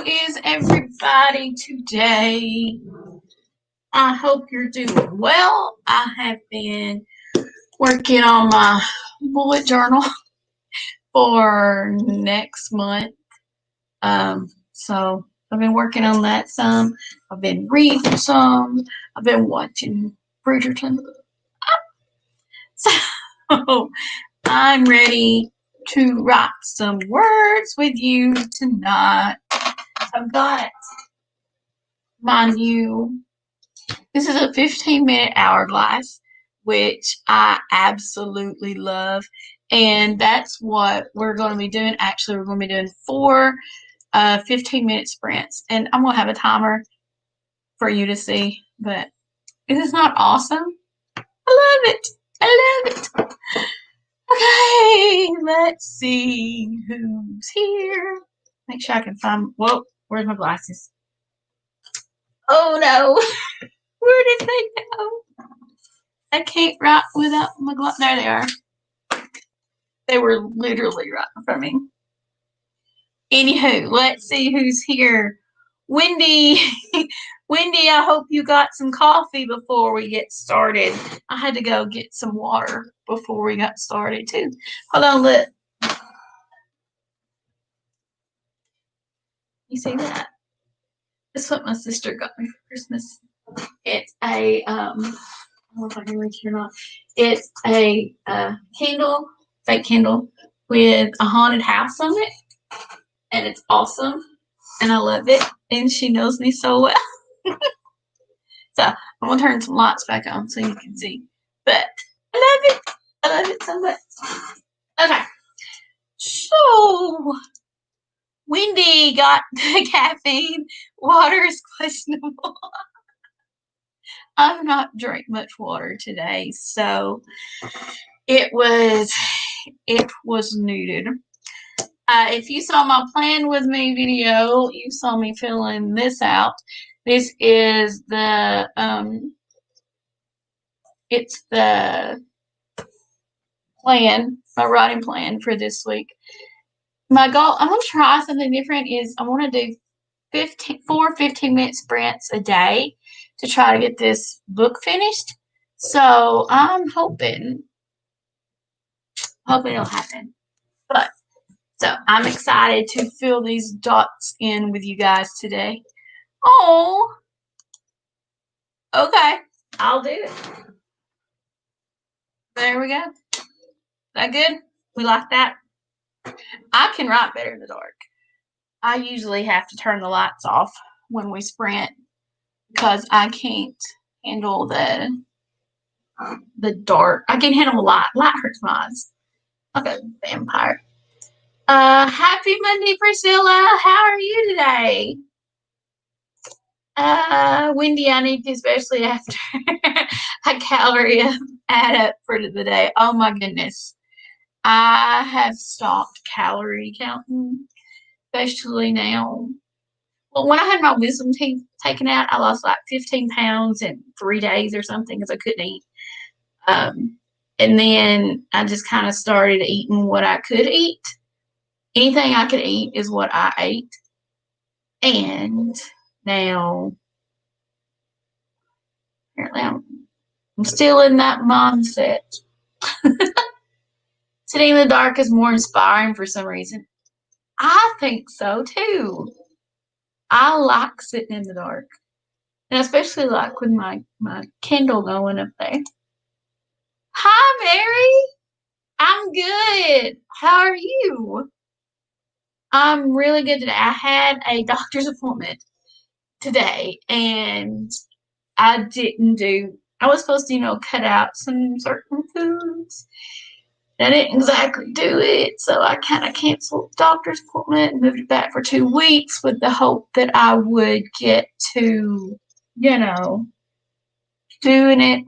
is everybody today? I hope you're doing well. I have been working on my bullet journal for next month. So I've been working on that some. I've been reading some. I've been watching Bridgerton. So I'm ready to write some words with you tonight. I've got my new, this is a 15-minute hourglass, which I absolutely love. And that's what we're going to be doing. Actually, we're going to be doing 4 15-minute sprints. And I'm going to have a timer for you to see. But is this not awesome? I love it. I love it. Okay, let's see who's here. Make sure I can find, whoa, where's my glasses? Oh no, where did they go? I can't write without my glasses. There they are. They were literally right in front of me. Anywho, let's see who's here. Wendy, Wendy, I hope you got some coffee before we get started. I had to go get some water before we got started too. Hold on, look. You see that? This is what my sister got me for Christmas. It's a, I don't know if I can reach it or not. It's a candle, fake candle, with a haunted house on it. And it's awesome. And I love it. And she knows me so well. So I'm going to turn some lights back on so you can see. But I love it. I love it so much. Okay. So Wendy got the caffeine. Water is questionable. I've not drank much water today, so it was needed. If you saw my plan with me video, you saw me filling this out. This is the it's the plan, my writing plan for this week. My goal, I'm gonna try something different. Is I want to do 4 15-minute sprints a day to try to get this book finished. So I'm hoping it'll happen. But so I'm excited to fill these dots in with you guys today. Oh, okay, I'll do it. There we go. That good? We like that? I can write better in the dark. I usually have to turn the lights off when we sprint because I can't handle the dark. I can handle light. Light hurts my eyes. Like a vampire. Happy Monday, Priscilla. How are you today? Wendy, I need to, especially after a calorie add up for the day. Oh my goodness. I have stopped calorie counting, especially now. Well, when I had my wisdom teeth taken out, I lost like 15 pounds in 3 days or something because I couldn't eat. And then I just kind of started eating what I could eat. Anything I could eat is what I ate. And now, apparently, I'm still in that mindset. Sitting in the dark is more inspiring for some reason. I think so too. I like sitting in the dark. And especially like with my Kindle going up there. Hi, Mary. I'm good. How are you? I'm really good today. I had a doctor's appointment today and I was supposed to, cut out some certain foods. I didn't exactly do it, so I kind of canceled the doctor's appointment and moved it back for 2 weeks with the hope that I would get to, doing it in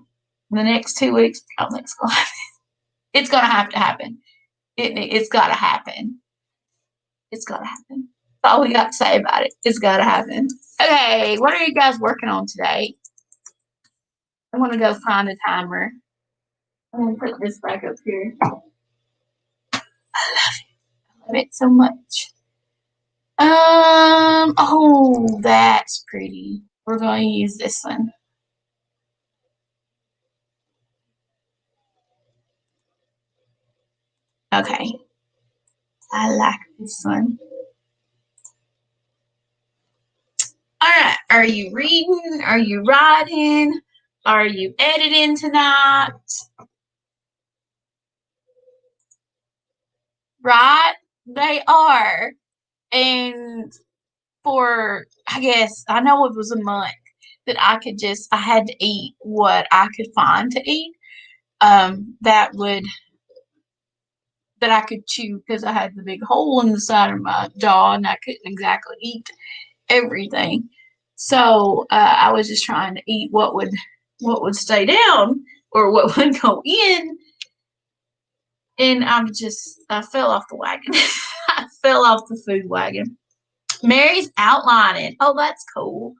the next 2 weeks. I don't think it's going to happen. It's going to have to happen. It's got to happen. It's got to happen. That's all we got to say about it. It's got to happen. Okay, what are you guys working on today? I'm going to go find the timer. I'm going to put this back up here. I love it so much. Oh, that's pretty. We're going to use this one. Okay. I like this one. All right. Are you reading? Are you writing? Are you editing tonight? Right? They are. And for, I guess, I know it was a month that I had to eat what I could find to eat. That would, that I could chew because I had the big hole in the side of my jaw and I couldn't exactly eat everything. So I was just trying to eat what would stay down or what would go in, and I fell off the wagon. I fell off the food wagon. Mary's outlining. Oh, that's cool.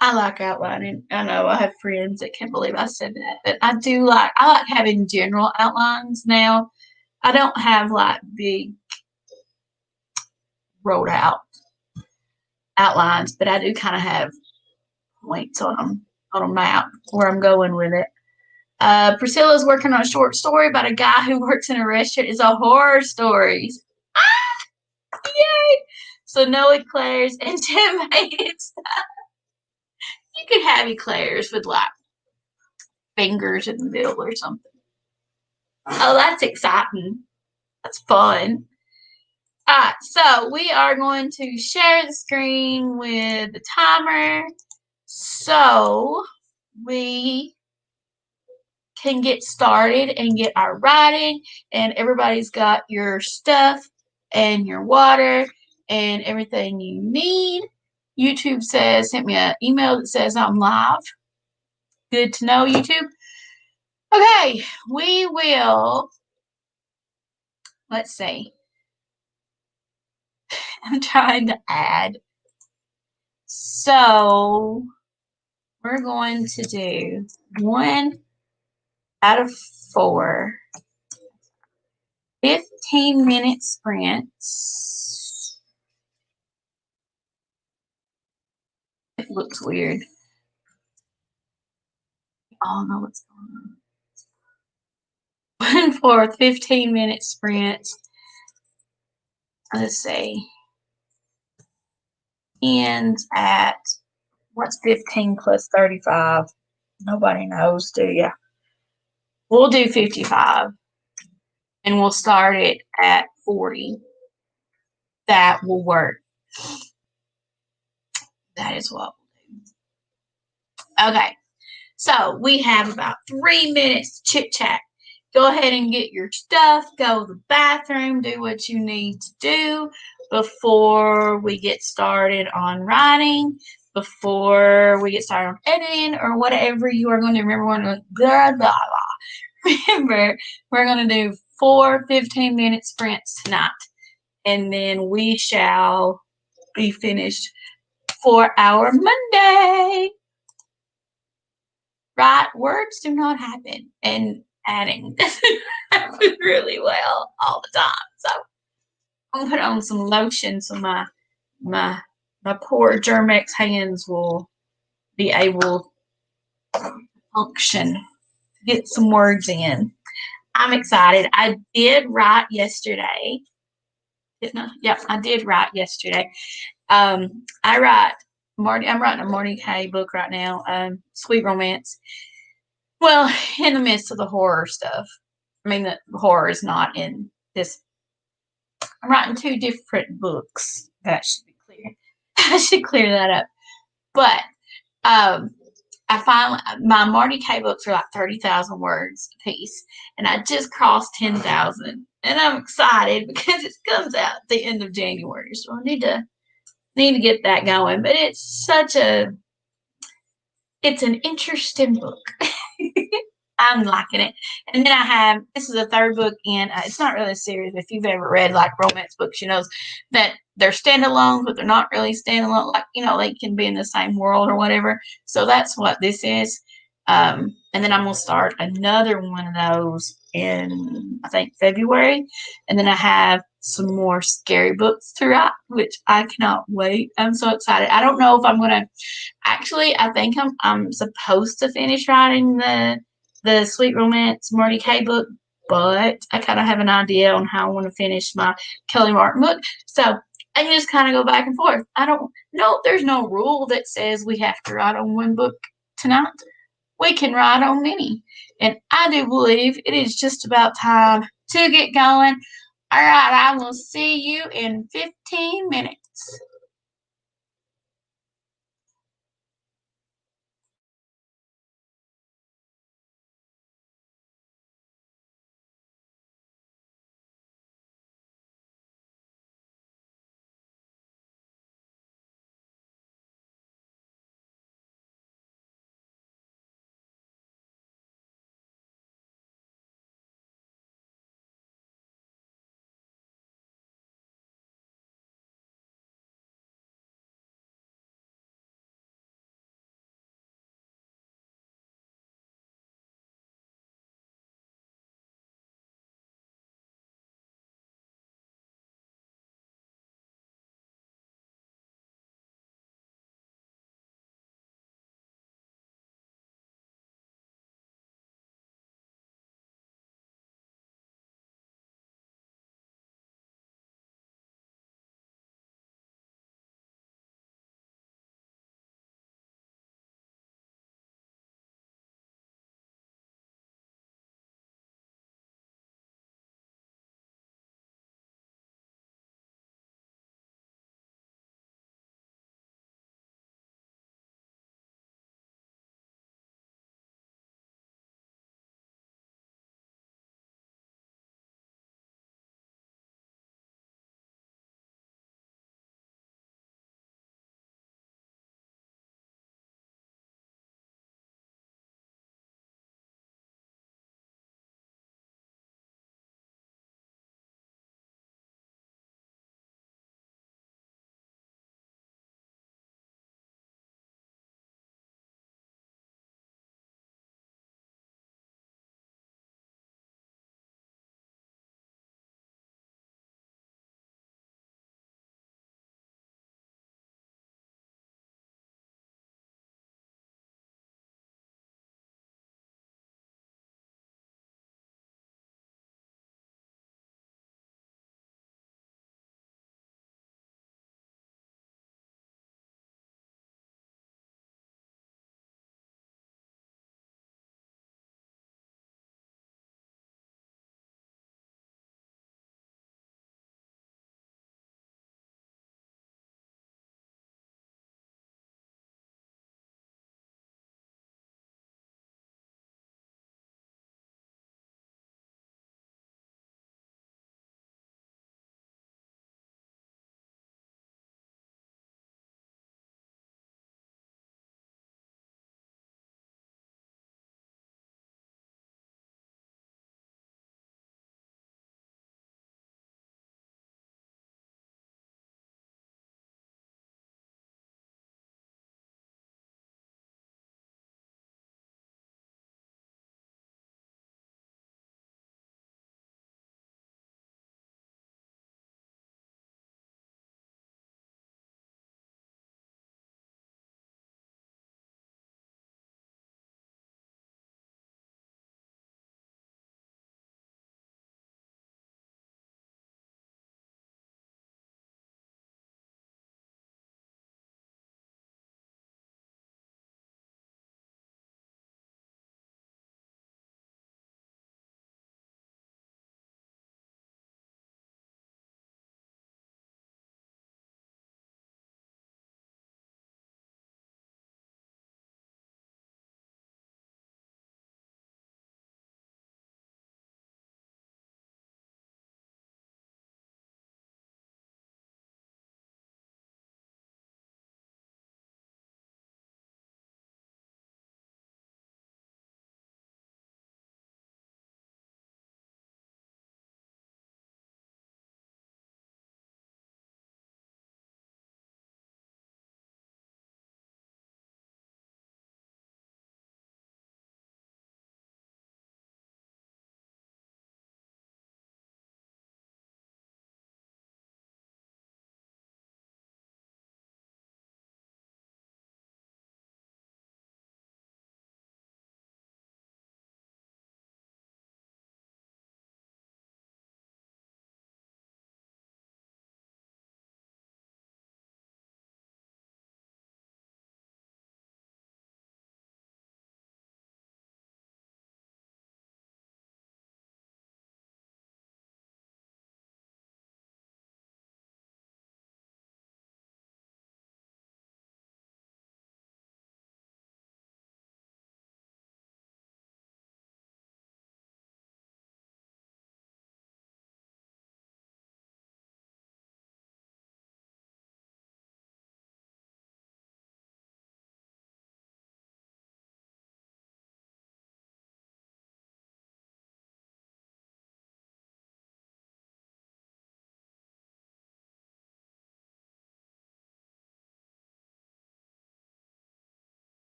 I like outlining. I know I have friends that can't believe I said that, but I like having general outlines now. I don't have like big wrote out outlines, but I do kind of have points on a map where I'm going with it. Priscilla's working on a short story about a guy who works in a restaurant. It's a horror story. Ah, yay! So no eclairs and tomatoes. You could have eclairs with like fingers in the middle or something. Oh, that's exciting. That's fun. All right, so we are going to share the screen with the timer so we can get started and get our writing, and everybody's got your stuff and your water and everything you need. YouTube sent me an email that says I'm live. Good to know, YouTube. Okay, we will, let's see. I'm trying to add. So we're going to do 1 out of 4 15-minute sprints. It looks weird. We all know what's going on. 1 for 15-minute sprints. Let's see. Ends at, what's 15 plus 35? Nobody knows, do ya? We'll do 55. And we'll start it at 40. That will work. That is what we'll do. Okay. So we have about 3 minutes to chit chat. Go ahead and get your stuff, go to the bathroom, do what you need to do before we get started on writing, before we get started on editing, or whatever you are going to remember. Blah, blah, blah. Remember, we're going to do 4 15-minute sprints tonight, and then we shall be finished for our Monday. Right? Words do not happen, and adding doesn't happen really well all the time. So I'm gonna put on some lotion so my poor Germex hands will be able to function, get some words in. I'm excited. I did write yesterday. Didn't I? Yep, I did write yesterday. I write Marty. I'm writing a Marty K book right now. Sweet romance. Well, in the midst of the horror stuff. I mean, the horror is not in this. I'm writing 2 different books. That should be clear. I should clear that up. But I finally, my Marty K books are like 30,000 words a piece, and I just crossed 10,000, and I'm excited because it comes out at the end of January. So I need to get that going. But it's an interesting book. I'm liking it. And then I have, this is a 3rd book in, it's not really a series. If you've ever read like romance books, you know that they're standalone, but they're not really standalone. Like, they can be in the same world or whatever. So that's what this is. And then I'm going to start another one of those in, I think, February. And then I have some more scary books to write, which I cannot wait. I'm so excited. I don't know if I'm gonna actually. I think I'm supposed to finish writing the Sweet Romance Marty K book, but I kind of have an idea on how I want to finish my Kelly Martin book. So I can just kind of go back and forth. I don't know. There's no rule that says we have to write on one book tonight. We can write on many. And I do believe it is just about time to get going. All right, I will see you in 15 minutes.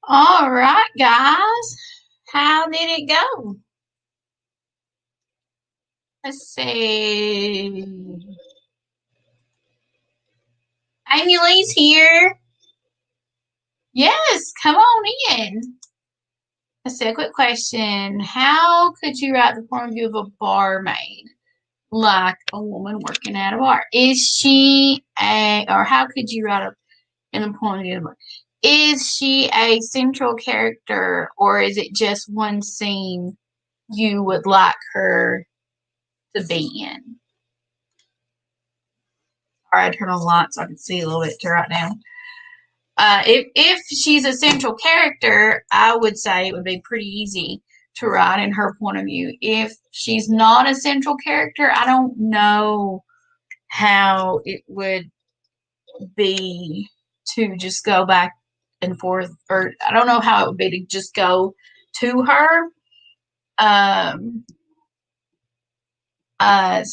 All right, guys. How did it go? Let's see. Amy Lee's here. Yes, come on in. Let's see, a quick question. How could you write the point of view of a barmaid? Like a woman working at a bar. Is she or how could you write in a point of view? Is she a central character, or is it just one scene you would like her to be in? All right, turn on the light so I can see a little bit right now. If she's a central character, I would say it would be pretty easy to write in her point of view. If she's not a central character, I don't know how it would be to just go back and forth, or I don't know how it would be to just go to her. So I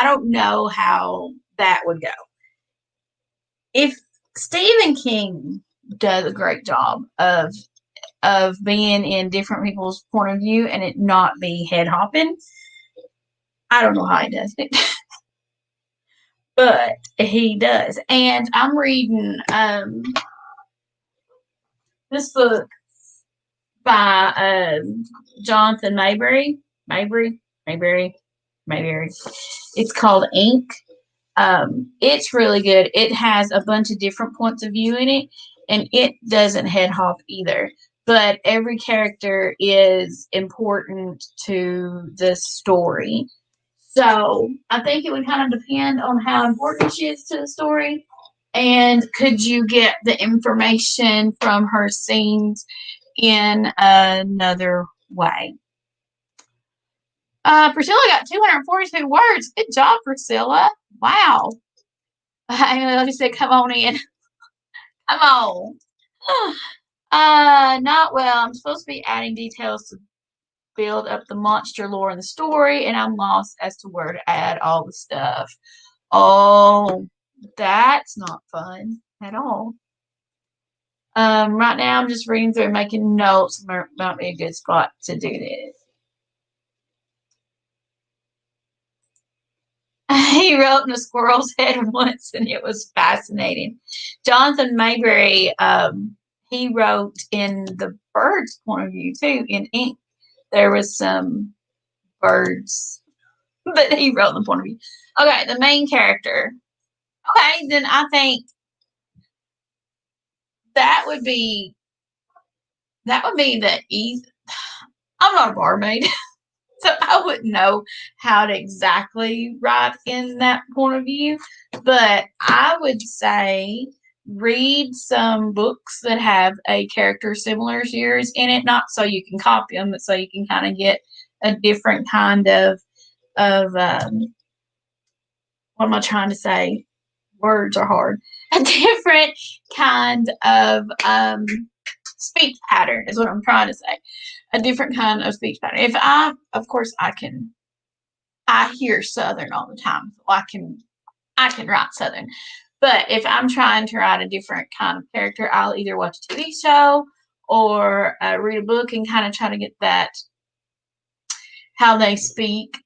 don't know how that would go. If Stephen King does a great job of being in different people's point of view and it not be head hopping, I don't know how he does it. But he does. And I'm reading this book by Jonathan Mayberry. Mayberry. It's called Ink. It's really good. It has a bunch of different points of view in it, and it doesn't head hop either. But every character is important to the story. So I think it would kind of depend on how important she is to the story. And could you get the information from her scenes in another way? Priscilla got 242 words. Good job, Priscilla. Wow. Let me say, come on in. Come on. Not well. I'm supposed to be adding details to build up the monster lore in the story, and I'm lost as to where to add all the stuff. Oh, that's not fun at all. Right now I'm just reading through and making notes. Might be a good spot to do this. He wrote in a squirrel's head once, and it was fascinating. Jonathan Mayberry, he wrote in the bird's point of view too. In ink, there was some birds, but he wrote the point of view. Okay, the main character. Okay, then I think that would be the easy. I'm not a barmaid. So I wouldn't know how to exactly write in that point of view, but I would say read some books that have a character similar to yours in it, not so you can copy them, but so you can kind of get a different kind of what am I trying to say? Words are hard. A different kind of speech pattern is what I'm trying to say. A different kind of speech pattern. Of course, I hear Southern all the time, so I can write Southern. But if I'm trying to write a different kind of character, I'll either watch a TV show or read a book and kind of try to get that how they speak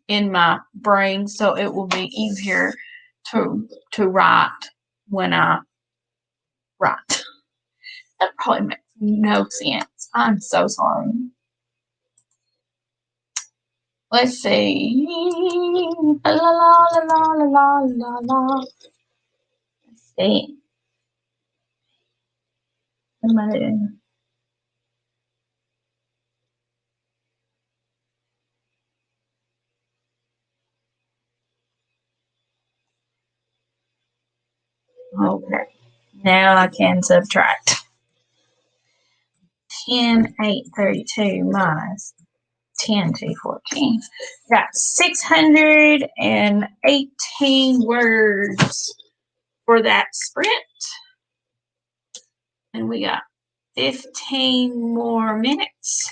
in my brain, so it will be easier to write when I write. That probably makes no sense. I'm so sorry. Let's see. La la la la la la la. Let's see. Okay. Now I can subtract. 10, 8, 32 minus 10 to 14. Got 618 words for that sprint. And we got 15 more minutes.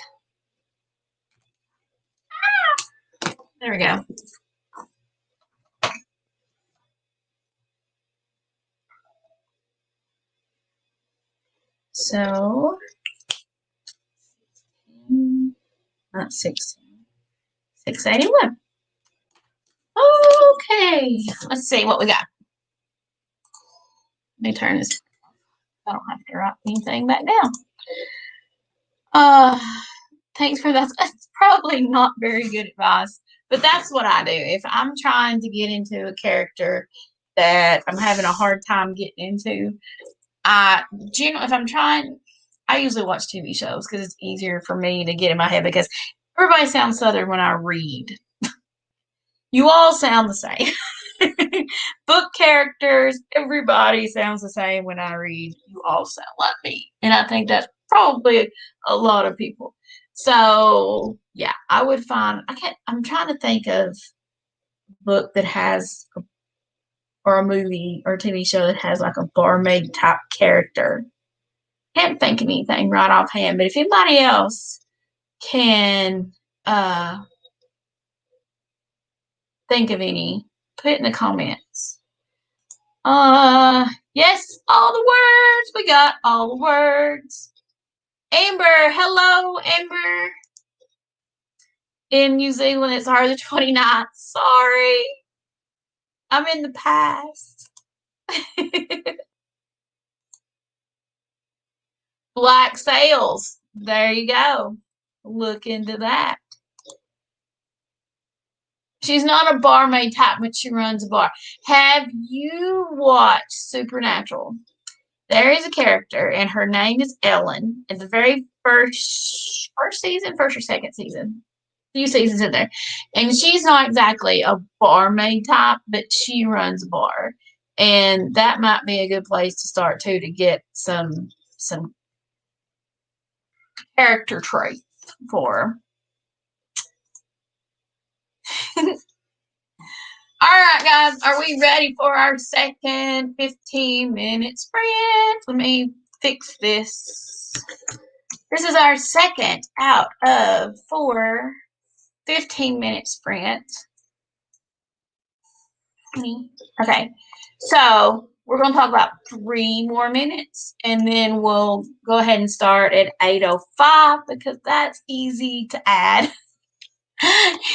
There we go. So, not 16. 681. Okay, let's see what we got. Let me turn this. I don't have to write anything back down. Thanks for that. That's probably not very good advice, but that's what I do. If I'm trying to get into a character that I'm having a hard time getting into, if I'm trying, I usually watch TV shows because it's easier for me to get in my head because everybody sounds Southern when I read. You all sound the same. Book characters, everybody sounds the same when I read. You all sound like me. And I think that's probably a lot of people. So yeah, I would find I'm trying to think of a book that has or a movie or a TV show that has like a barmaid type character. Can't think of anything right offhand, but if anybody else can think of any, put it in the comments. Yes, all the words. We got all the words. Amber, hello, Amber. In New Zealand, it's the 29th. Sorry. I'm in the past. Black Sails. There you go. Look into that. She's not a barmaid type, but she runs a bar. Have you watched Supernatural? There is a character, and her name is Ellen. In the very first season, first or second season, few seasons in there, and she's not exactly a barmaid type, but she runs a bar, and that might be a good place to start too to get some character traits for. All right, guys, are we ready for our second 15-minute sprint? Let me fix this. This is our second out of 4 15-minute sprints. Okay, so we're going to talk about 3 more minutes, and then we'll go ahead and start at 8:05 because that's easy to add.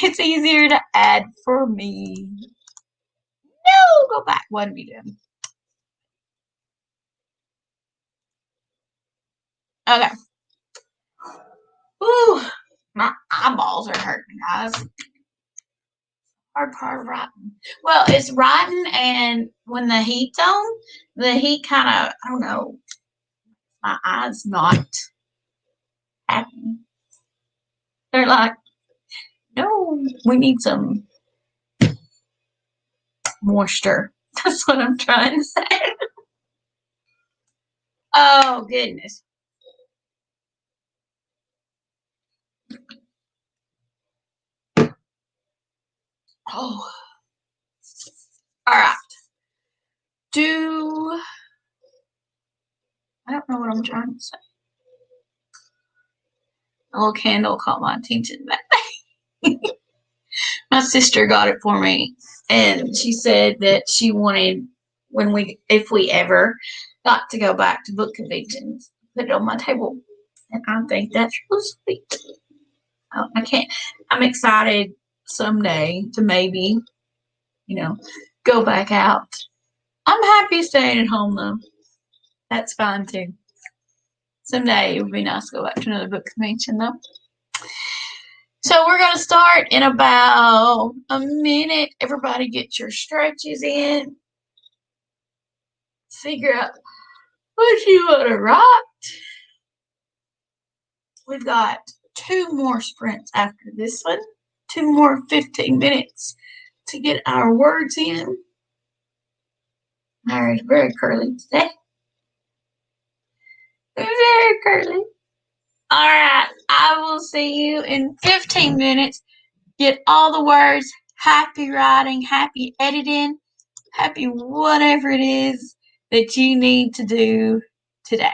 It's easier to add for me. No, go back. What are we doing? Okay. Ooh, my eyeballs are hurting, guys. Hard part of writing. Well, it's writing, and when the heat's on, the heat kind of, I don't know, my eyes not happy. They're like, no, we need some moisture. That's what I'm trying to say. Oh, goodness. Oh, all right. I don't know what I'm trying to say. A little candle caught my attention. My sister got it for me, and she said that she wanted if we ever got to go back to book conventions, put it on my table, and I think that's really sweet. I can't. I'm excited someday to maybe, go back out. I'm happy staying at home though. That's fine too. Someday it would be nice to go back to another book convention though. So we're going to start in about a minute. Everybody get your stretches in. Figure out what you want to write. We've got 2 more sprints after this one. 2 more 15 minutes to get our words in. My hair is very curly today. Very curly. All right. I will see you in 15 minutes. Get all the words. Happy writing, happy editing, happy whatever it is that you need to do today.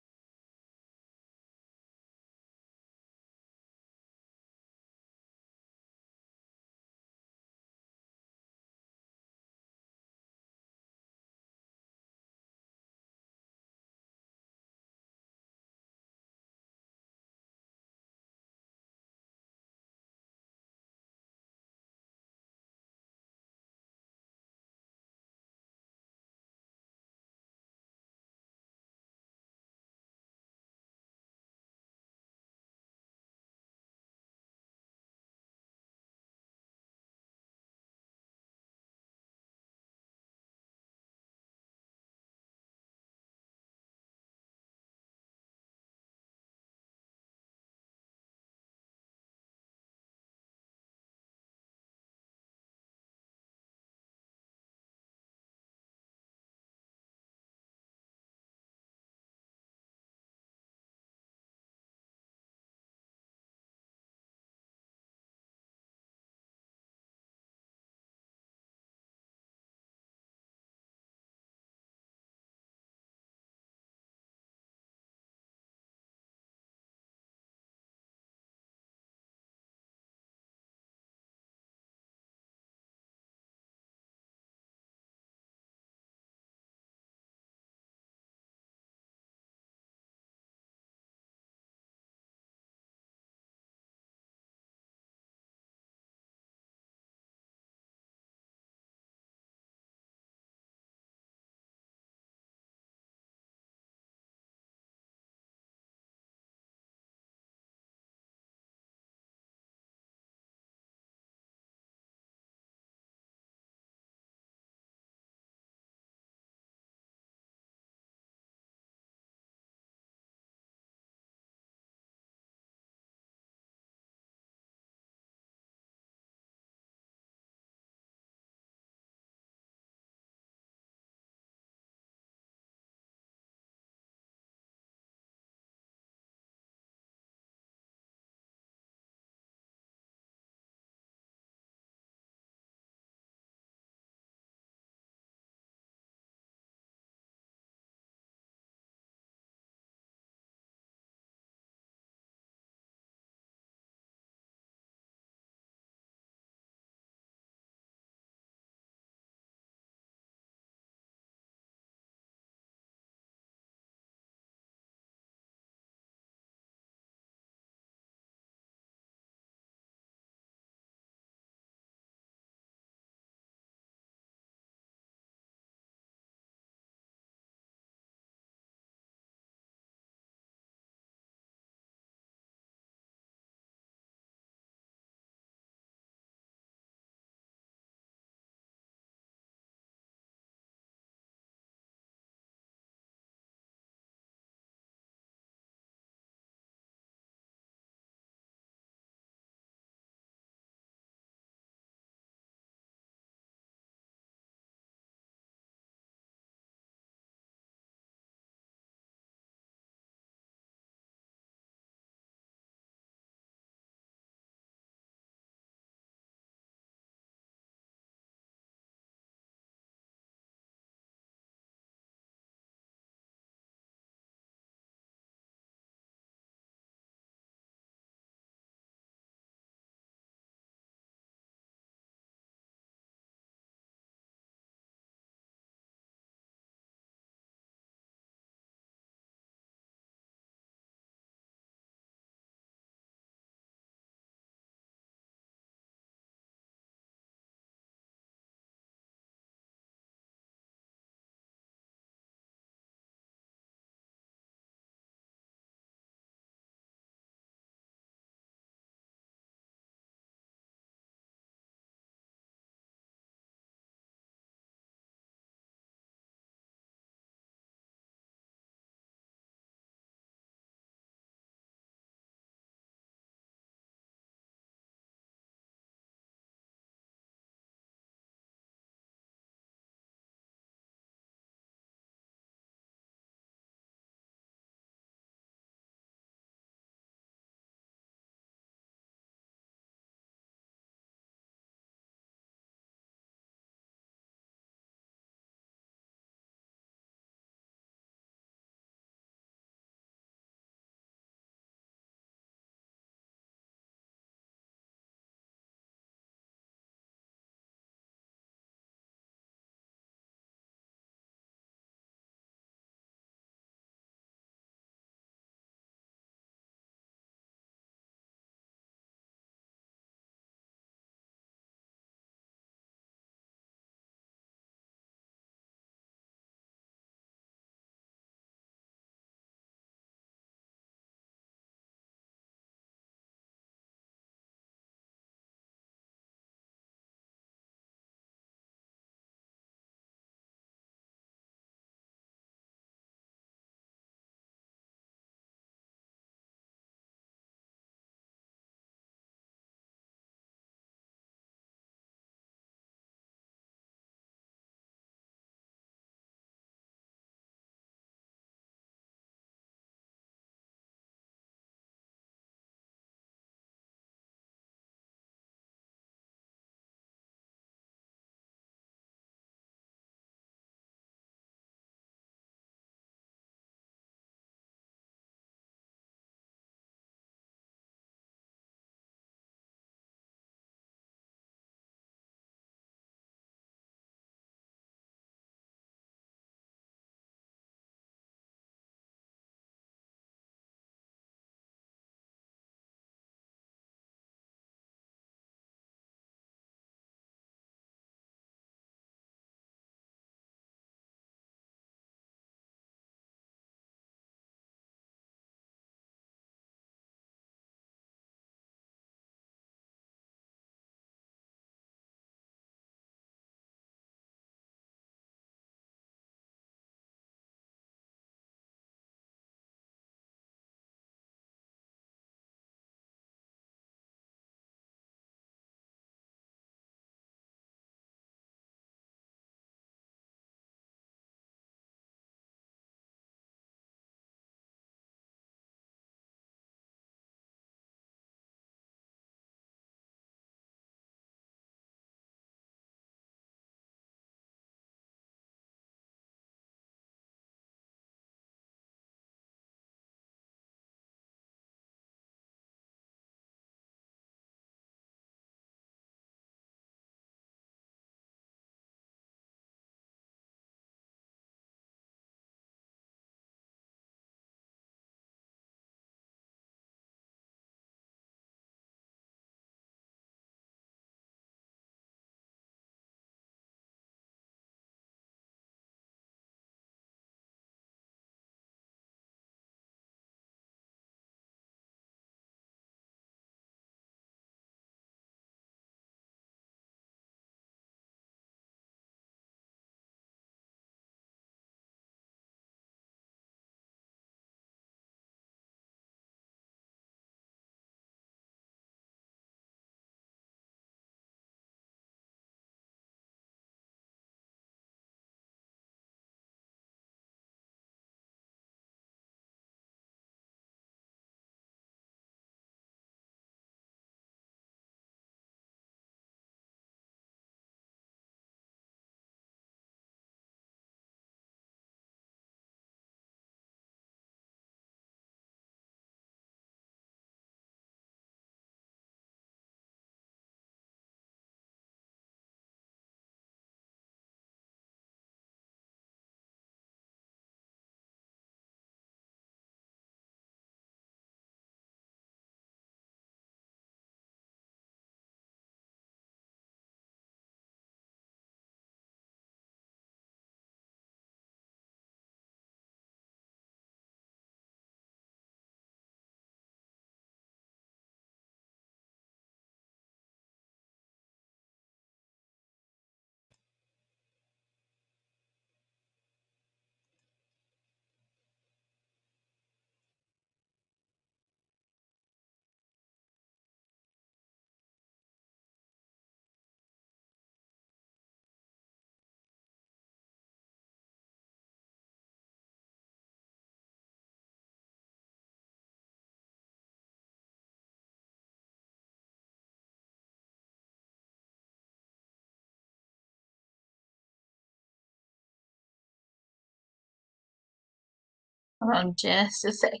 Hold on just a second.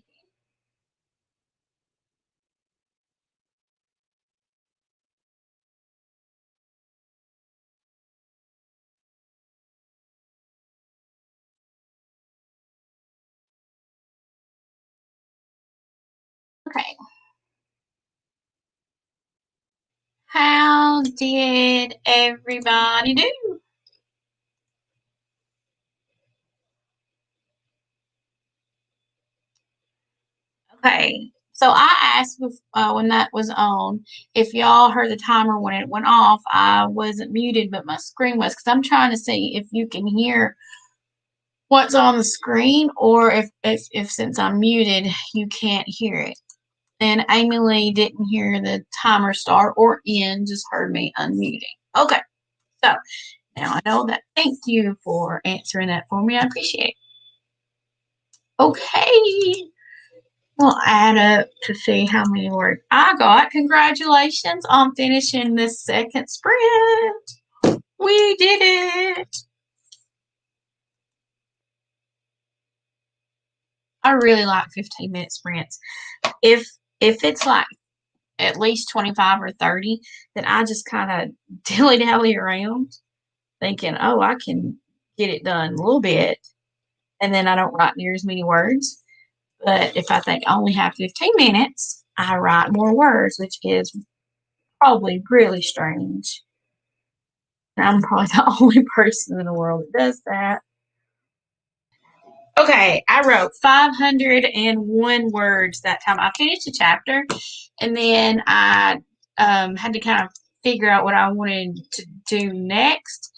Okay. How did everybody do? Okay. So I asked when that was on if y'all heard the timer when it went off. I wasn't muted, but my screen was because I'm trying to see if you can hear what's on the screen or if since I'm muted, you can't hear it. And Amy Lee didn't hear the timer start or end, just heard me unmuting. Okay. So now I know that. Thank you for answering that for me. I appreciate it. Okay. We'll add up to see how many words I got. Congratulations on finishing the second sprint. We did it. I really like 15-minute sprints. If if it's like at least 25 or 30, then I just kind of dilly dally around thinking, oh, I can get it done a little bit. And then I don't write near as many words. But if I think I only have 15 minutes, I write more words, which is probably really strange. I'm probably the only person in the world that does that. Okay, I wrote 501 words that time. I finished a chapter and then I had to kind of figure out what I wanted to do next.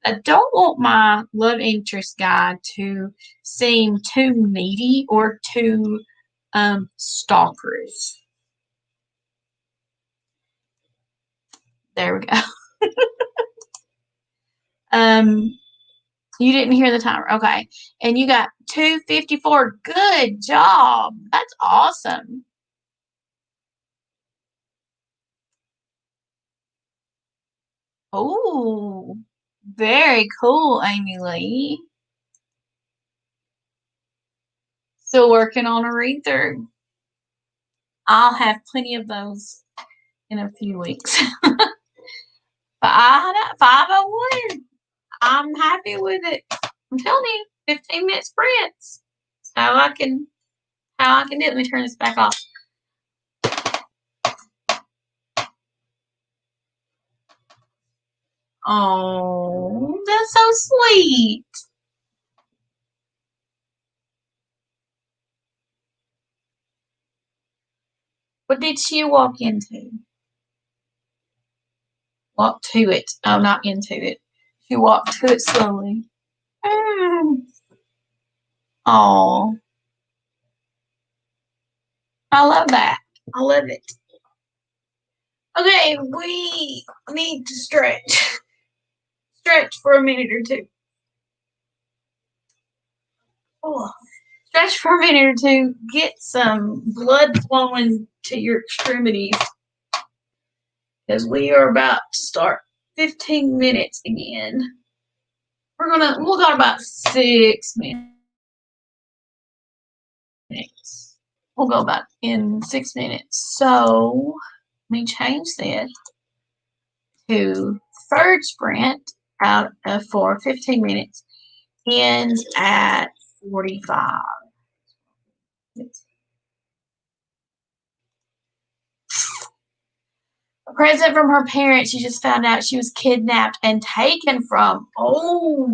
I don't want my love interest guy to seem too needy or too stalkerish. There we go. Um, you didn't hear the timer. Okay. And you got 254. Good job. That's awesome. Oh, very cool, Amy Lee. Still working on a read through. I'll have plenty of those in a few weeks. But I had 501. I'm happy with it. I'm telling you, 15-minute sprints. How I can do it. Let me turn this back off. Oh, that's so sweet. What did she walk into? Walk to it. Oh, not into it. She walked to it slowly. Mm. Oh, I love that. I love it. Okay, we need to stretch. Stretch for a minute or two. Oh, stretch for a minute or two. Get some blood flowing to your extremities because we are about to start 15 minutes again. We'll go about 6 minutes. We'll go back in 6 minutes. So let me change this to third sprint out of for 15 minutes ends at 45. A present from her parents. She just found out she was kidnapped and taken from. Oh,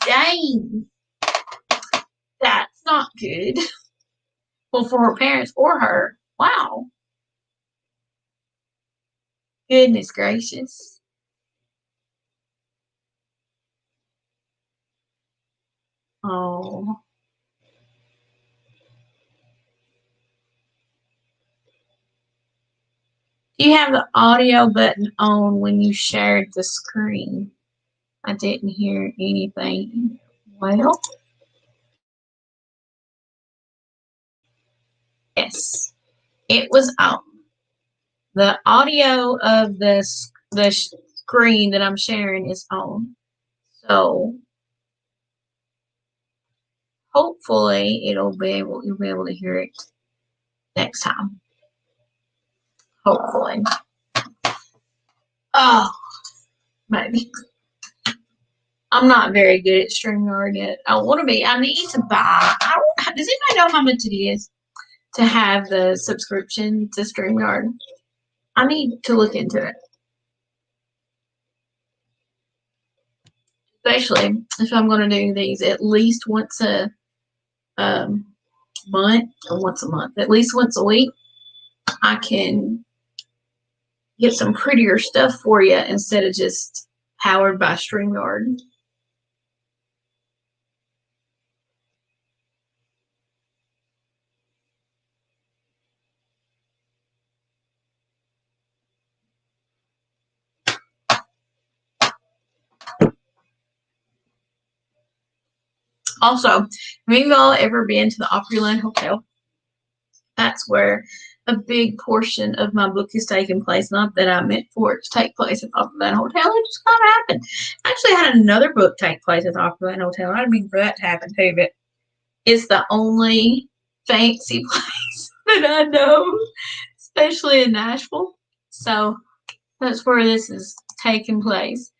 dang. That's not good. Well, for her parents or her. Wow. Goodness gracious. Oh. Do you have the audio button on when you shared the screen? I didn't hear anything. Well, yes, it was on. The audio of the screen that I'm sharing is on. So hopefully you'll be able to hear it next time. Hopefully. Oh, maybe. I'm not very good at StreamYard yet. I want to be. I need to buy. Does anybody know how much it is to have the subscription to StreamYard? I need to look into it. Especially if I'm going to do these at least once a month or once a month, at least once a week, I can get some prettier stuff for you instead of just powered by StreamYard. Also, have you all ever been to the Opryland Hotel? That's where a big portion of my book is taking place. Not that I meant for it to take place at the Opryland Hotel. It just kind of happened. I actually had another book take place at the Opryland Hotel. I didn't mean for that to happen too, but it's the only fancy place that I know, especially in Nashville. So that's where this is taking place.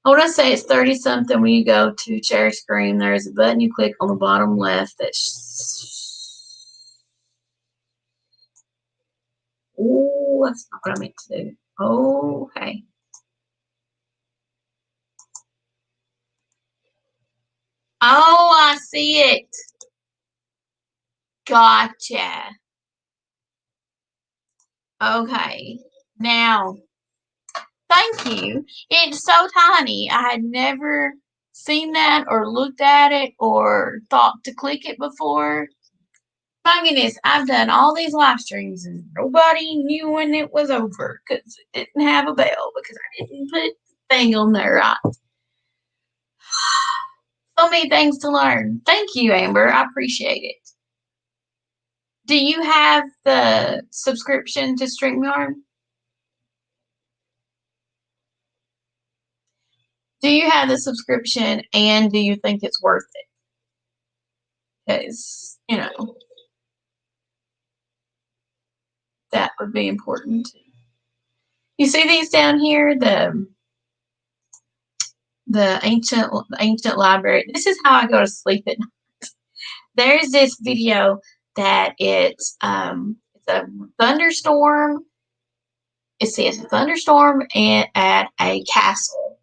I want to say it's 30 something. When you go to Cherry Scream, there's a button you click on the bottom left oh, that's not what I meant to do. Okay. Oh, I see it. Gotcha. Okay. Now, thank you. It's so tiny. I had never seen that or looked at it or thought to click it before. My goodness, I've done all these live streams and nobody knew when it was over because it didn't have a bell because I didn't put the thing on there right. So many things to learn. Thank you, Amber. I appreciate it. Do you have the subscription to StreamYard? Do you have the subscription and do you think it's worth it? Because, that would be important. You see these down here, the ancient library. This is how I go to sleep at night. There's this video that it's a thunderstorm. It's a thunderstorm at a castle,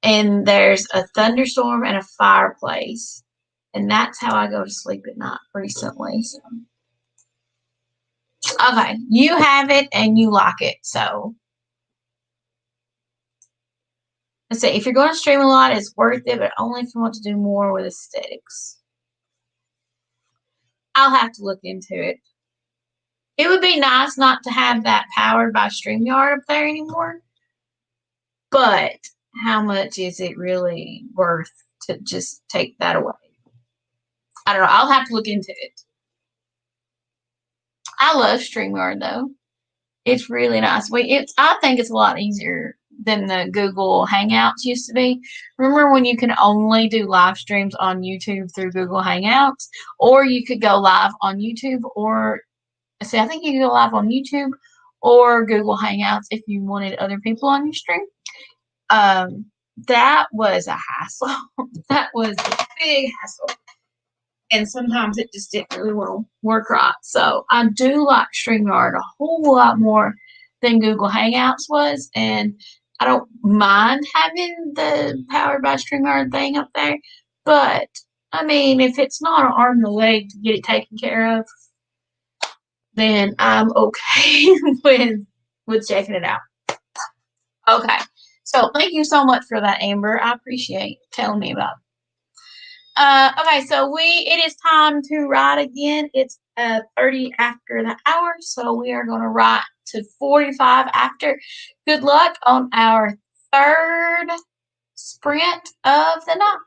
and there's a thunderstorm and a fireplace, and that's how I go to sleep at night recently. So. Okay, you have it and you like it, so let's say if you're going to stream a lot, it's worth it, but only if you want to do more with aesthetics. I'll have to look into it. It would be nice not to have that powered by StreamYard up there anymore, but how much is it really worth to just take that away? I don't know. I'll have to look into it. I love StreamYard though. It's really nice. I think it's a lot easier than the Google Hangouts used to be. Remember when you can only do live streams on YouTube through Google Hangouts, or you could go live on YouTube, or see, I think you could go live on YouTube or Google Hangouts if you wanted other people on your stream. That was a hassle. That was a big hassle. And sometimes it just didn't really want to work right. So I do like StreamYard a whole lot more than Google Hangouts was. And I don't mind having the Powered by StreamYard thing up there. But, I mean, if it's not an arm and a leg to get it taken care of, then I'm okay with checking it out. Okay. So thank you so much for that, Amber. I appreciate telling me about it. Okay, so it is time to write again. It's 30 after the hour, so we are going to write to 45 after. Good luck on our third sprint of the night.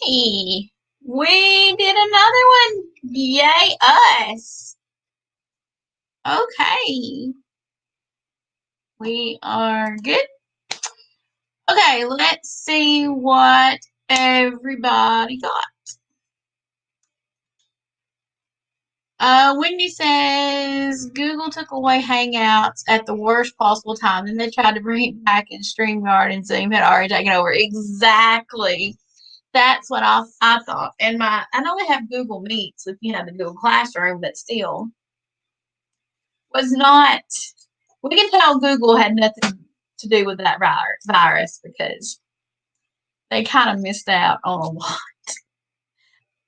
Hey, we did another one. Yay, us. Okay. We are good. Okay, let's see what everybody got. Wendy says Google took away Hangouts at the worst possible time. Then they tried to bring it back in StreamYard and Zoom had already taken over. Exactly. That's what I thought. And I know they have Google Meets if you have the Google Classroom, but still was not. We can tell Google had nothing to do with that virus because they kind of missed out on a lot.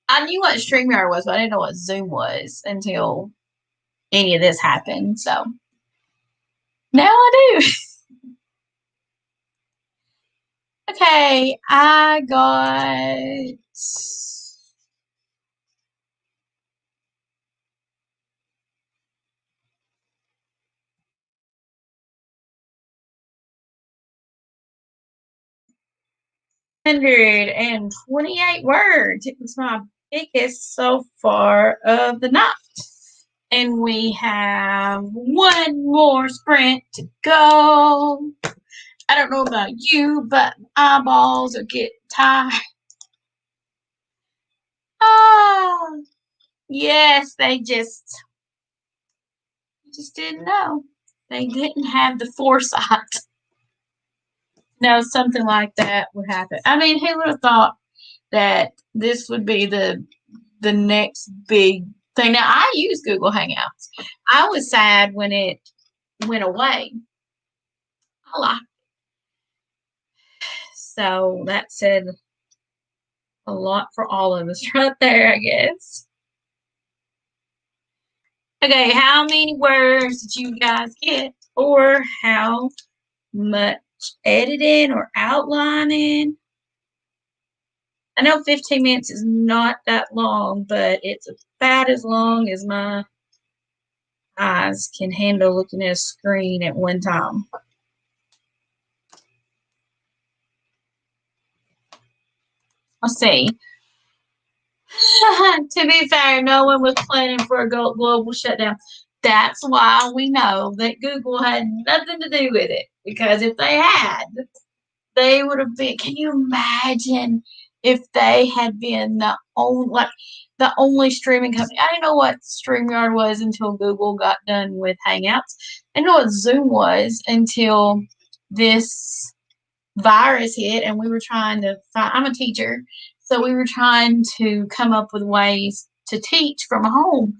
I knew what StreamYard was, but I didn't know what Zoom was until any of this happened. So now I do. Okay, I got 128 words. It was my biggest so far of the night. And we have one more sprint to go. I don't know about you, but my eyeballs are getting tired. Ah, yes, they just didn't know. They didn't have the foresight. No, something like that would happen. I mean, who would have thought that this would be the next big thing? Now, I use Google Hangouts. I was sad when it went away. I like it. So that said a lot for all of us right there, I guess. Okay, how many words did you guys get? Or how much editing or outlining? I know 15 minutes is not that long, but it's about as long as my eyes can handle looking at a screen at one time. Let's see. To be fair, no one was planning for a global shutdown. That's why we know that Google had nothing to do with it. Because if they had, they would have been. Can you imagine if they had been the only streaming company? I didn't know what StreamYard was until Google got done with Hangouts. I didn't know what Zoom was until this virus hit, and we were trying to find. I'm a teacher, so we were trying to come up with ways to teach from home,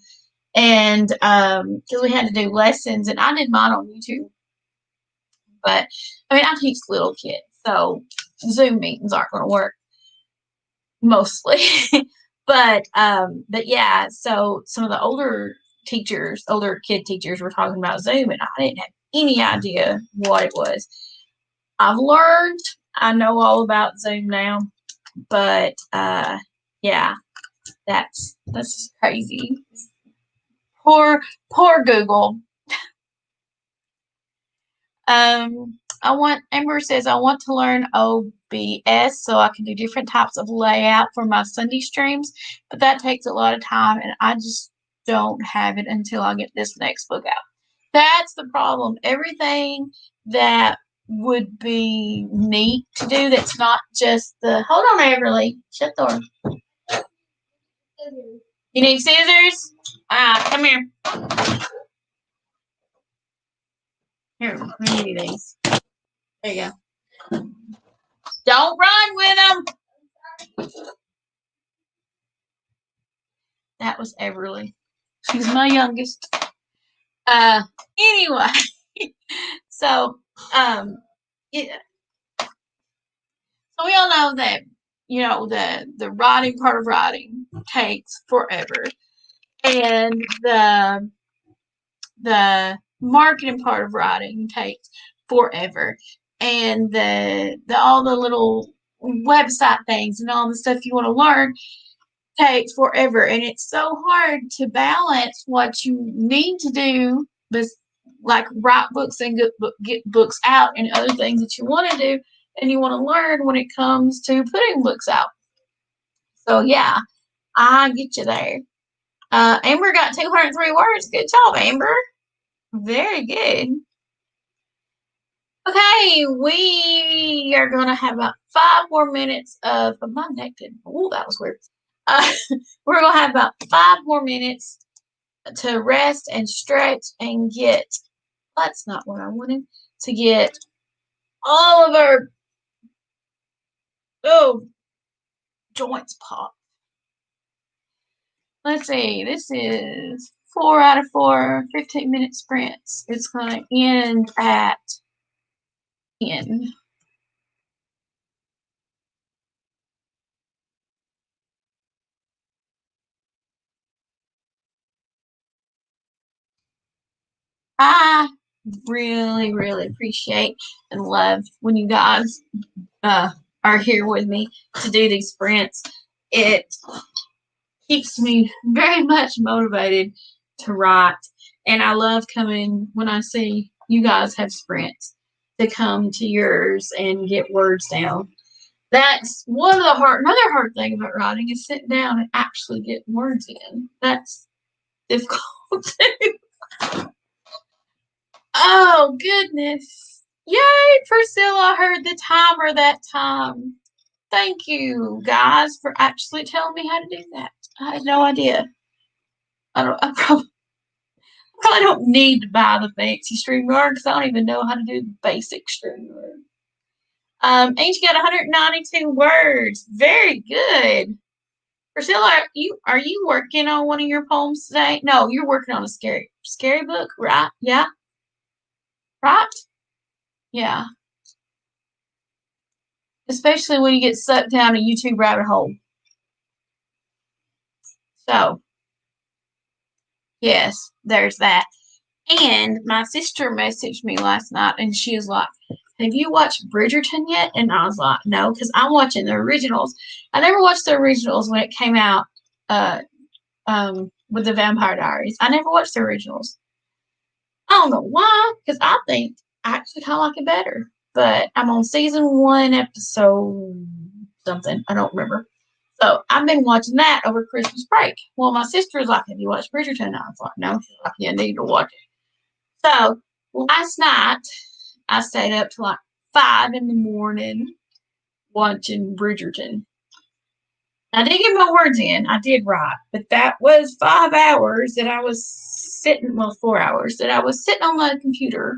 and because we had to do lessons, and I did mine on YouTube. But I mean, I teach little kids, so Zoom meetings aren't going to work mostly. But yeah, so some of the older kid teachers were talking about Zoom, and I didn't have any idea what it was. I've learned. I know all about Zoom now, but yeah, that's just crazy. Poor Google. Amber says I want to learn OBS so I can do different types of layout for my Sunday streams, but that takes a lot of time and I just don't have it until I get this next book out. That's the problem. Everything that would be neat to do that's not just the hold on, Everly. Shut the door. You need scissors? Come here. Here, let me give you these. There you go. Don't run with them. That was Everly. She's my youngest. Anyway, so yeah, so we all know that the writing part of writing takes forever, and the marketing part of writing takes forever, and the all the little website things and all the stuff you want to learn takes forever, and it's so hard to balance what you need to do, but like write books and get books out, and other things that you want to do and you want to learn when it comes to putting books out. So yeah, I get you there. Amber got 203 words. Good job, Amber. Very good. Okay, we are gonna have about 5 more minutes of my neck didn't. Oh, that was weird. Uh, we're gonna have about 5 more minutes to rest and stretch and get. That's not what I wanted to get. All of our oh joints pop. Let's see. This is 4 out of 4 15-minute sprints. It's gonna end at 10. I really, really appreciate and love when you guys uh, are here with me to do these sprints. It keeps me very much motivated to write, and I love coming when I see you guys have sprints to come to yours and get words down. That's one of the another hard thing about writing is sitting down and actually getting words in. That's difficult too. Oh, goodness. Yay, Priscilla heard the timer that time. Thank you, guys, for actually telling me how to do that. I had no idea. I probably don't need to buy the fancy StreamYard because I don't even know how to do the basic StreamYard. Angie got 192 words. Very good. Priscilla, are you working on one of your poems today? No, you're working on a scary book, right? Yeah, right? Yeah. Especially when you get sucked down a YouTube rabbit hole. So, yes, there's that. And my sister messaged me last night and she was like, have you watched Bridgerton yet? And I was like, no, because I'm watching the originals. I never watched the originals when it came out uh, with the Vampire Diaries. I never watched the originals. I don't know why, because I think I actually kind of like it better. But I'm on season 1, episode something. I don't remember. So I've been watching that over Christmas break. Well, my sister was like, have you watched Bridgerton? I was like, no. She's like, yeah, I need to watch it. So last night, I stayed up till like 5 in the morning watching Bridgerton. I did get my words in. I did write, but that was 5 hours that I was sitting, well, 4 hours that I was sitting on the computer,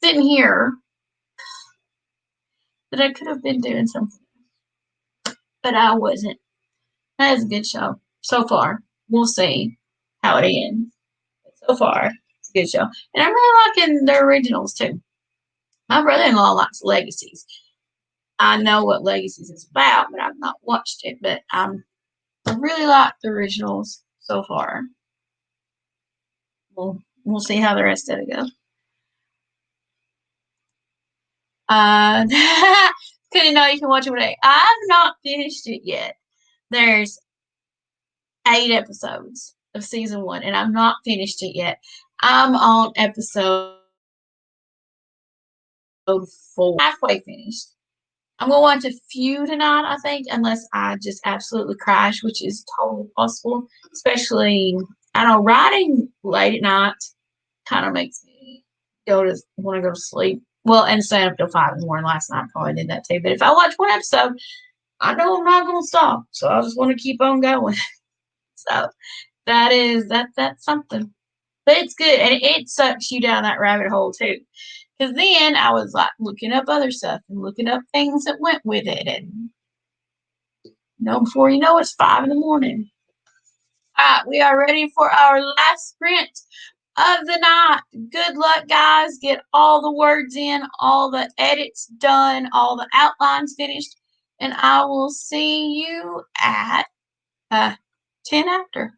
sitting here, that I could have been doing something, but I wasn't. That is a good show so far. We'll see how it ends. So far, it's a good show. And I'm really liking the originals too. My brother-in-law likes Legacies. I know what Legacies is about, but I've not watched it. But I really like the originals so far. We'll see how the rest of it goes. Uh, couldn't know you can watch it today. I've not finished it yet. There's 8 episodes of season 1, and I've not finished it yet. I'm on episode 4, halfway finished. I'm gonna watch a few tonight, I think, unless I just absolutely crash, which is totally possible. Especially, I know writing late at night kind of makes me want to go to sleep. Well, and staying up till 5 in the morning last night probably did that too. But if I watch one episode, I know I'm not gonna stop, so I just want to keep on going. So that's something. But it's good, and it sucks you down that rabbit hole too. Because then I was like looking up other stuff and looking up things that went with it, and before you know it's 5 in the morning. All right, we are ready for our last sprint of the night. Good luck, guys. Get all the words in, all the edits done, all the outlines finished, and I will see you at 10 after.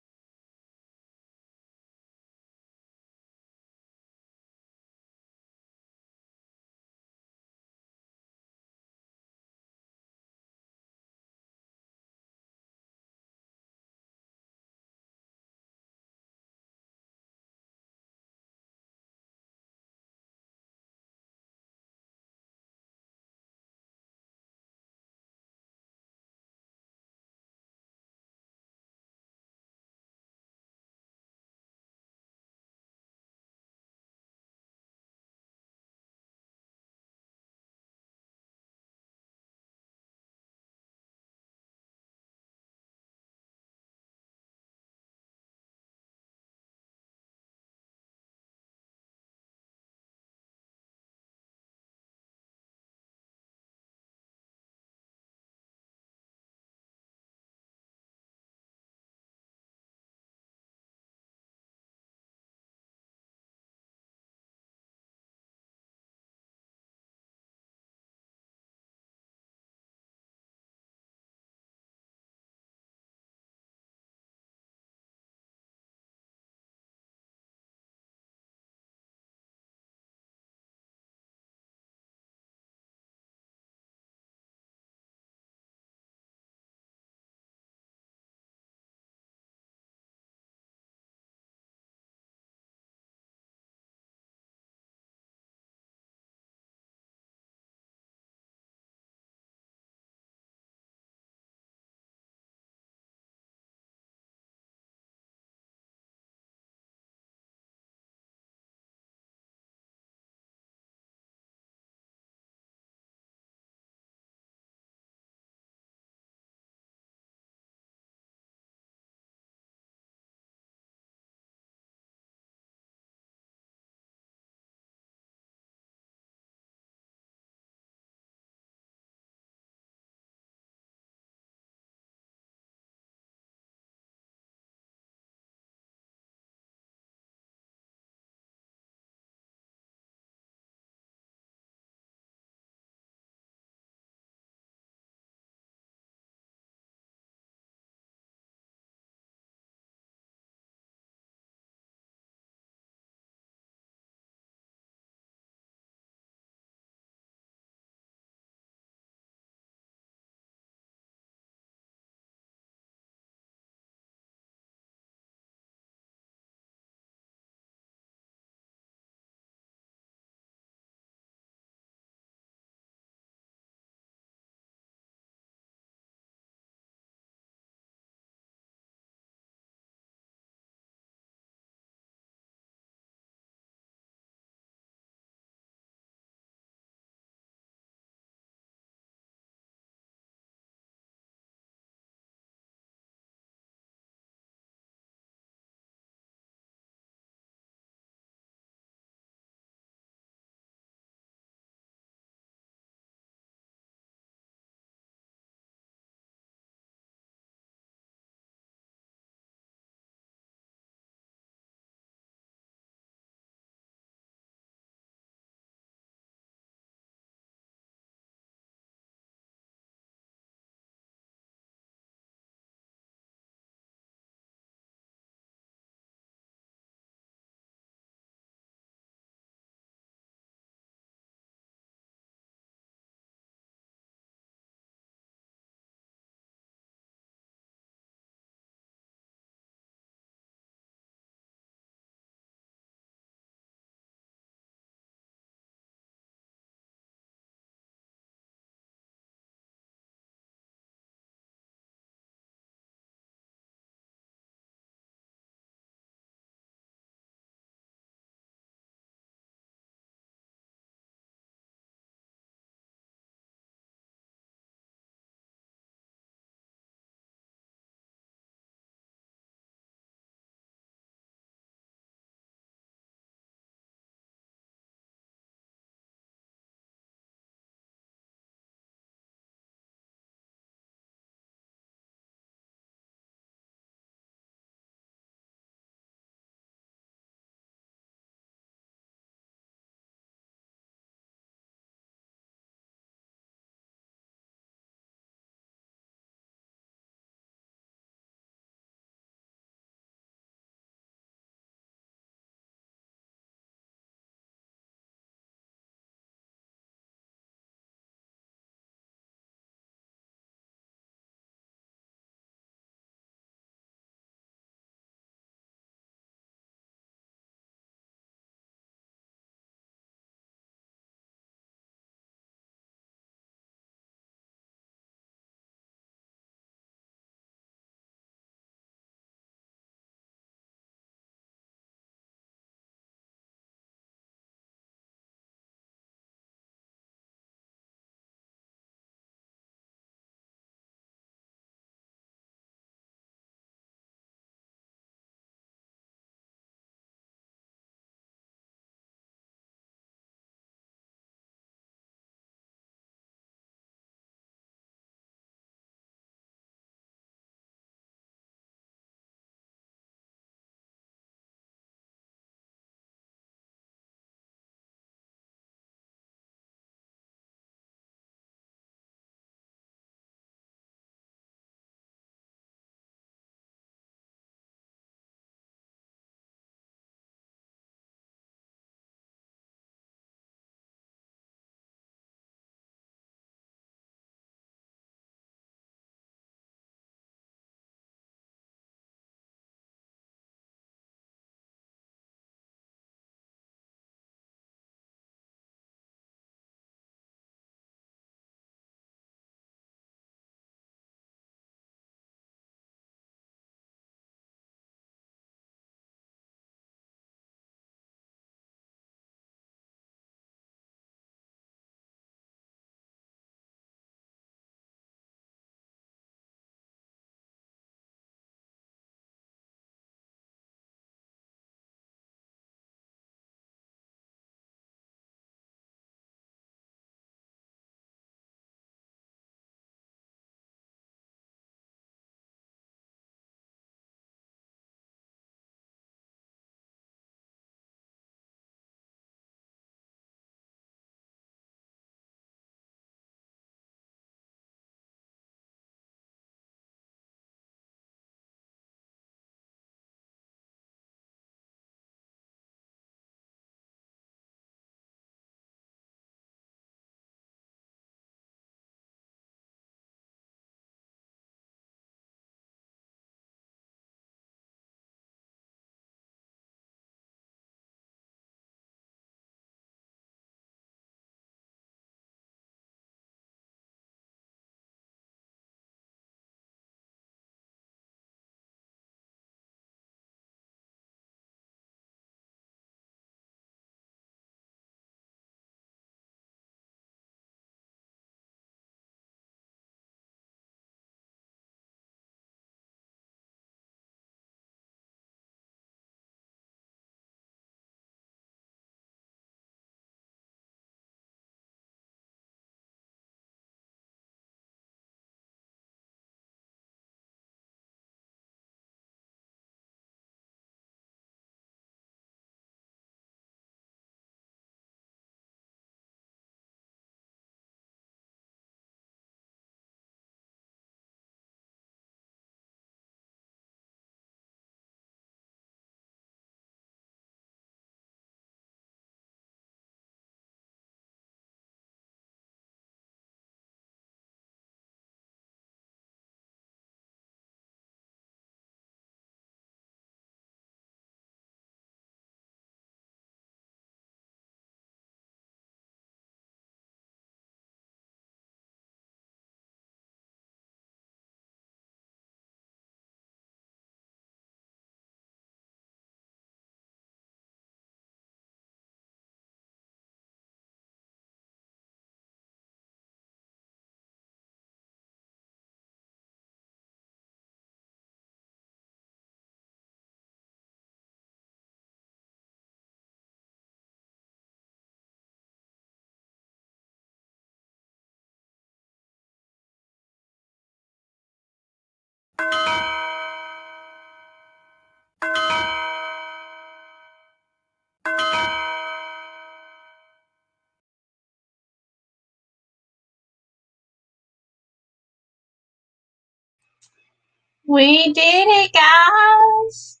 We did it, guys.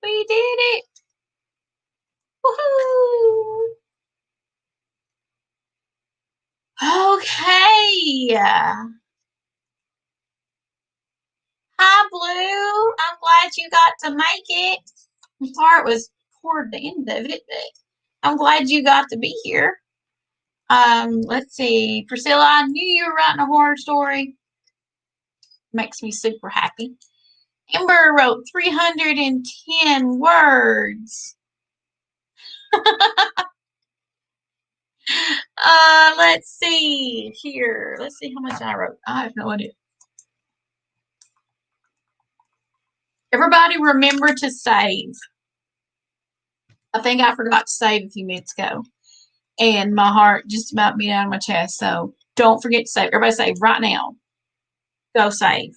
We did it. Woohoo. Okay. Hi, Blue. I'm glad you got to make it. The part was toward the end of it, but I'm glad you got to be here. Let's see. Priscilla, I knew you were writing a horror story. Makes me super happy. Amber wrote 310 words. Let's see here. Let's see how much I wrote. I have no idea. Everybody remember to save. I think I forgot to save a few minutes ago. And my heart just about beat out of my chest. So don't forget to save. Everybody save right now. Go save.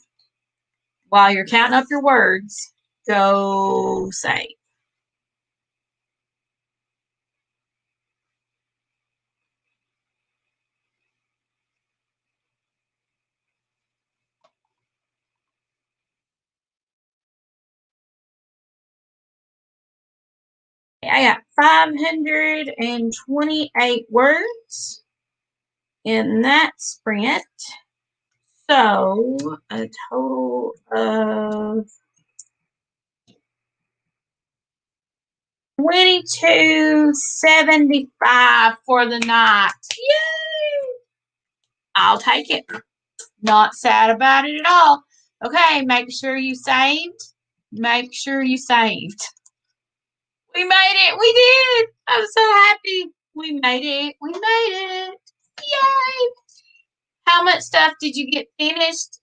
While you're counting up your words, go save. I got 528 words in that sprint. So a total of 2275 for the night. Yay! I'll take it. Not sad about it at all. Okay, make sure you saved. Make sure you saved. We made it. We did. I'm so happy. We made it. We made it. Yay! How much stuff did you get finished?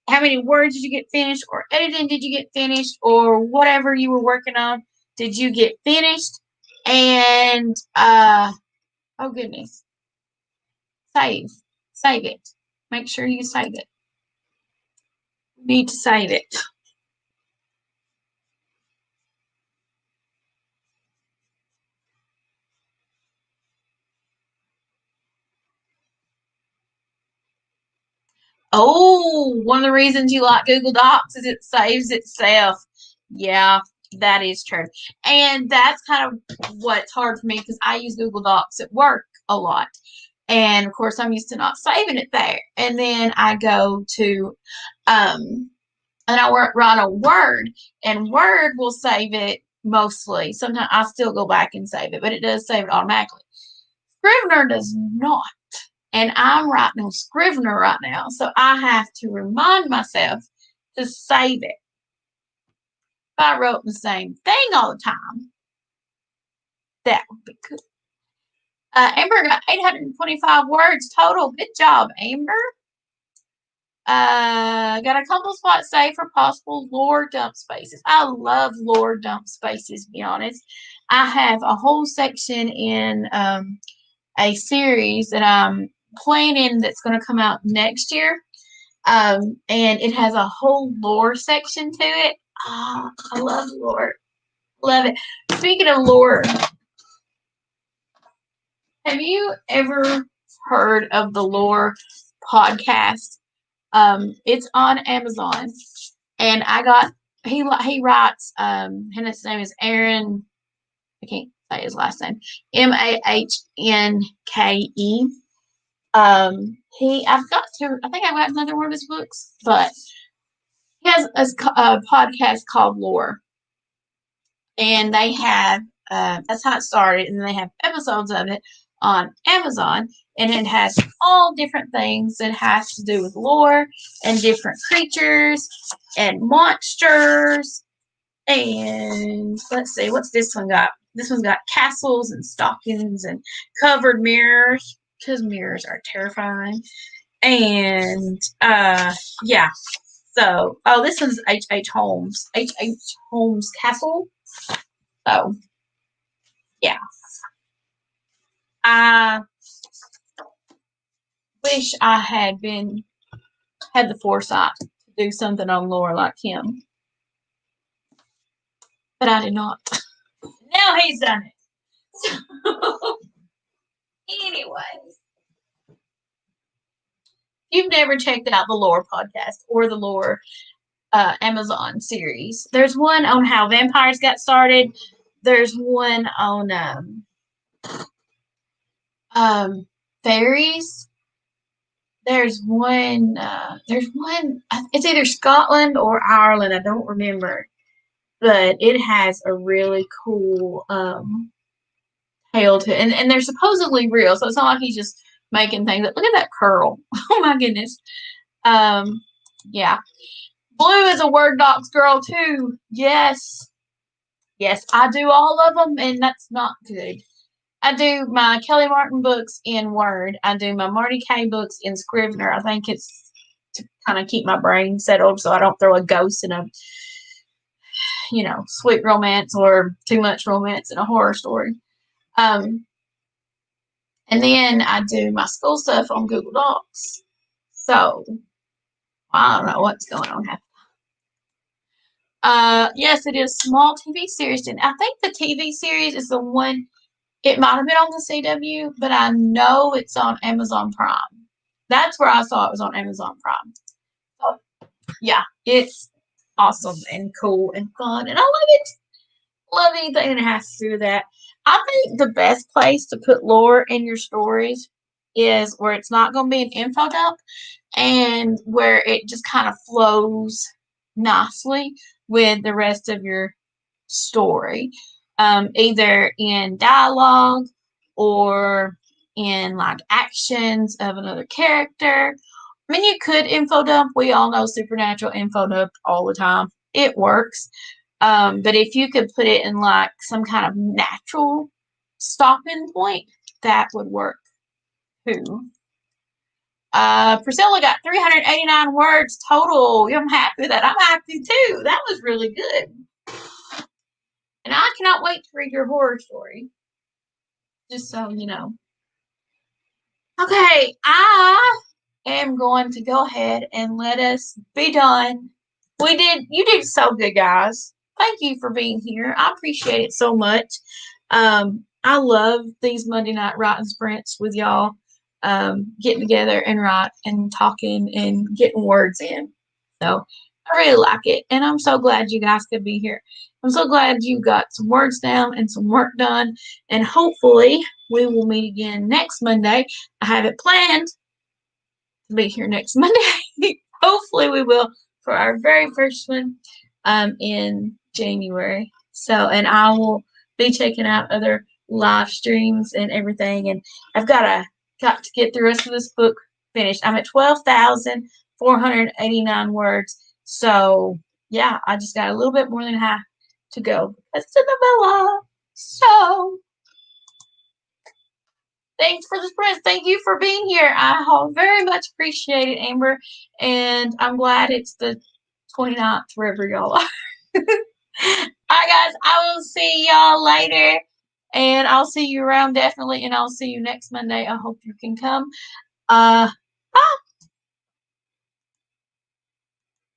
How many words did you get finished, or editing did you get finished, or whatever you were working on did you get finished? And oh goodness, save it. Make sure you save it. You need to save it. Oh, one of the reasons you like Google Docs is it saves itself. Yeah, that is true. And that's kind of what's hard for me because I use Google Docs at work a lot. And of course, I'm used to not saving it there. And then I go to, and I write a Word, and Word will save it mostly. Sometimes I still go back and save it, but it does save it automatically. Scrivener does not. And I'm writing on Scrivener right now, so I have to remind myself to save it. If I wrote the same thing all the time, that would be good. Amber got 825 words total. Good job, Amber. Got a couple spots saved for possible lore dump spaces. I love lore dump spaces, to be honest. I have a whole section in a series that I'm planning that's going to come out next year. And it has a whole lore section to it. Oh, I love lore. Love it. Speaking of lore, have you ever heard of the Lore podcast? It's on Amazon, and I got he writes and his name is Aaron. I can't say his last name. Mahnke. I've got to. I think I've got another one of his books, but he has a podcast called Lore, and they have that's how it started, and they have episodes of it on Amazon, and it has all different things that has to do with lore and different creatures and monsters. And let's see, what's this one got? This one's got castles and stockings and covered mirrors because mirrors are terrifying. And yeah. So, oh, this one's H.H. Holmes. H.H. Holmes Castle. So, yeah. I wish I had the foresight to do something on lore like him, but I did not. Now he's done it. So, anyways, if you've never checked out the Lore podcast or the Lore Amazon series. There's one on how vampires got started. There's one on um, fairies. There's one. It's either Scotland or Ireland. I don't remember, but it has a really cool tale to it. And they're supposedly real, so it's not like he's just making things up. Look at that curl. Oh my goodness. Um, yeah. Blue is a Word Docs girl too. Yes. Yes, I do all of them, and that's not good. I do my Kelly Martin books in Word. I do my Marty Kay books in Scrivener. I think it's to kind of keep my brain settled so I don't throw a ghost in a, sweet romance or too much romance in a horror story. Um, and then I do my school stuff on Google Docs. So I don't know what's going on here. Yes, it is small TV series, and I think the TV series is the one. It might have been on the CW, but I know it's on Amazon Prime. That's where I saw it was on Amazon Prime. So yeah, it's awesome and cool and fun, and I love it. Love anything that has to do with that. I think the best place to put lore in your stories is where it's not going to be an info dump and where it just kind of flows nicely with the rest of your story, either in dialogue or in like actions of another character. I mean, you could info dump. We all know supernatural info dump all the time. It works. But if you could put it in like some kind of natural stopping point, that would work too. Priscilla got 389 words total. I'm happy with that. I'm happy too. That was really good. And I cannot wait to read your horror story. Just so you know. Okay, I am going to go ahead and let us be done. You did so good, guys. Thank you for being here. I appreciate it so much. I love these Monday night writing sprints with y'all, getting together and write and talking and getting words in. So I really like it, and I'm so glad you guys could be here. I'm so glad you got some words down and some work done, and hopefully we will meet again next Monday. I have it planned to be here next Monday. Hopefully we will for our very first one in January. So, and I will be checking out other live streams and everything. And I've got to get the rest of this book finished. I'm at 12,489 words. So yeah, I just got a little bit more than half to go. That's the novella. So thanks for the sprint. Thank you for being here. I very much appreciate it, Amber. And I'm glad it's the 29th, wherever y'all are. All right, guys. I will see y'all later. And I'll see you around definitely. And I'll see you next Monday. I hope you can come. Bye.